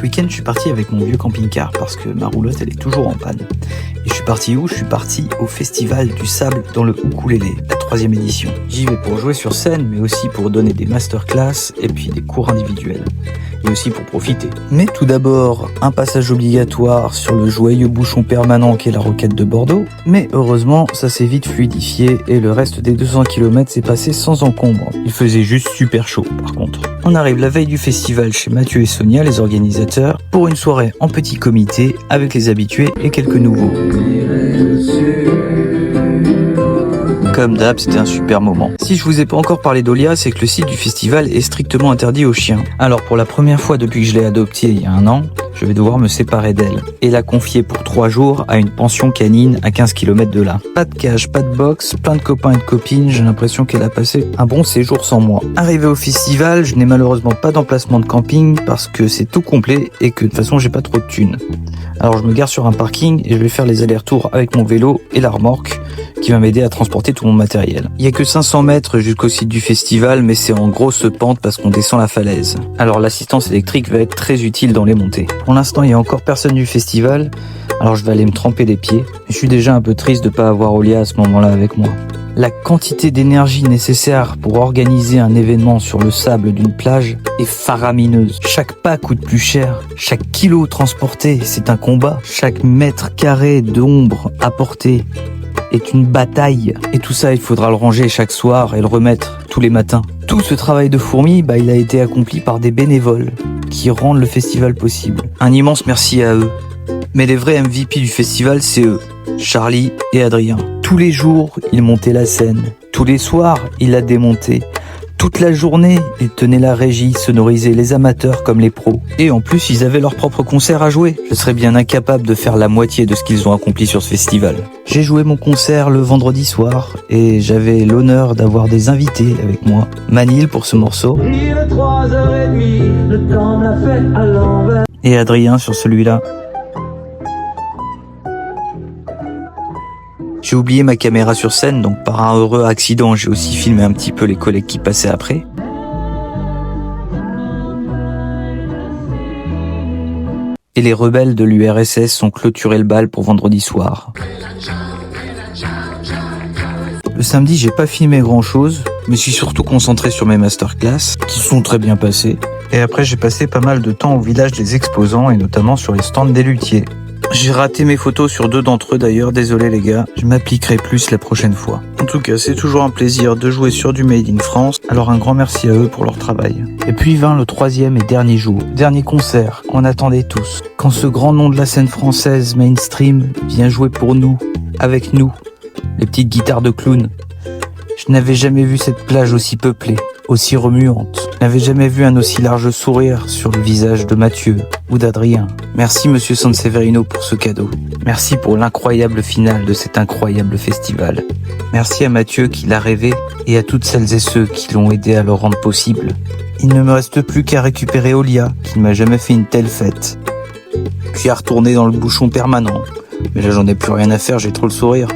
Ce week-end, je suis parti avec mon vieux camping-car parce que ma roulotte, elle est toujours en panne. Et je suis parti où? Je suis parti au Festival du Sable dans le Ukulélé, la 3e édition. J'y vais pour jouer sur scène, mais aussi pour donner des masterclass et puis des cours individuels. Et aussi pour profiter. Mais tout d'abord, un passage obligatoire sur le joyeux bouchon permanent qu'est la Roquette de Bordeaux. Mais heureusement, ça s'est vite fluidifié et le reste des 200 km s'est passé sans encombre. Il faisait juste super chaud par contre. On arrive la veille du festival chez Mathieu et Sonia, les organisateurs, pour une soirée en petit comité avec les habitués et quelques nouveaux. Comme d'hab, c'était un super moment. Si je vous ai pas encore parlé d'Olia, c'est que le site du festival est strictement interdit aux chiens. Alors pour la première fois depuis que je l'ai adoptée il y a un an, je vais devoir me séparer d'elle et la confier pour 3 jours à une pension canine à 15 km de là. Pas de cage, pas de box, plein de copains et de copines, j'ai l'impression qu'elle a passé un bon séjour sans moi. Arrivé au festival, je n'ai malheureusement pas d'emplacement de camping parce que c'est tout complet et que de toute façon j'ai pas trop de thunes. Alors je me gare sur un parking et je vais faire les allers-retours avec mon vélo et la remorque qui va m'aider à transporter tout mon matériel. Il y a que 500 mètres jusqu'au site du festival, mais c'est en grosse pente parce qu'on descend la falaise. Alors l'assistance électrique va être très utile dans les montées. Pour l'instant, il n'y a encore personne du festival, alors je vais aller me tremper les pieds. Je suis déjà un peu triste de ne pas avoir Olia à ce moment-là avec moi. La quantité d'énergie nécessaire pour organiser un événement sur le sable d'une plage est faramineuse. Chaque pas coûte plus cher, chaque kilo transporté, c'est un combat. Chaque mètre carré d'ombre apporté est une bataille. Et tout ça, il faudra le ranger chaque soir et le remettre tous les matins. Tout ce travail de fourmi, il a été accompli par des bénévoles qui rendent le festival possible. Un immense merci à eux. Mais les vrais MVP du festival, c'est eux, Charlie et Adrien. Tous les jours, ils montaient la scène. Tous les soirs, ils la démontaient. Toute la journée, ils tenaient la régie, sonorisaient les amateurs comme les pros. Et en plus, ils avaient leur propre concert à jouer. Je serais bien incapable de faire la moitié de ce qu'ils ont accompli sur ce festival. J'ai joué mon concert le vendredi soir et j'avais l'honneur d'avoir des invités avec moi. Manil pour ce morceau. Il est 3h30, le temps me l'a fait à l'envers. Et Adrien sur celui-là. J'ai oublié ma caméra sur scène, donc par un heureux accident, j'ai aussi filmé un petit peu les collègues qui passaient après. Et les rebelles de l'URSS ont clôturé le bal pour vendredi soir. Le samedi, j'ai pas filmé grand chose, mais je suis surtout concentré sur mes masterclass, qui sont très bien passées. Et après, j'ai passé pas mal de temps au village des exposants, et notamment sur les stands des luthiers. J'ai raté mes photos sur 2 d'entre eux d'ailleurs, désolé les gars, je m'appliquerai plus la prochaine fois. En tout cas, c'est toujours un plaisir de jouer sur du Made in France, alors un grand merci à eux pour leur travail. Et puis vint le 3e et dernier jour, dernier concert qu'on attendait tous. Quand ce grand nom de la scène française mainstream vient jouer pour nous, avec nous, les petites guitares de clown. Je n'avais jamais vu cette plage aussi peuplée, aussi remuante. Je n'avais jamais vu un aussi large sourire sur le visage de Mathieu ou d'Adrien. Merci Monsieur Sanseverino pour ce cadeau. Merci pour l'incroyable finale de cet incroyable festival. Merci à Mathieu qui l'a rêvé et à toutes celles et ceux qui l'ont aidé à le rendre possible. Il ne me reste plus qu'à récupérer Olia, qui ne m'a jamais fait une telle fête. Puis à retourner dans le bouchon permanent. Mais là j'en ai plus rien à faire, j'ai trop le sourire.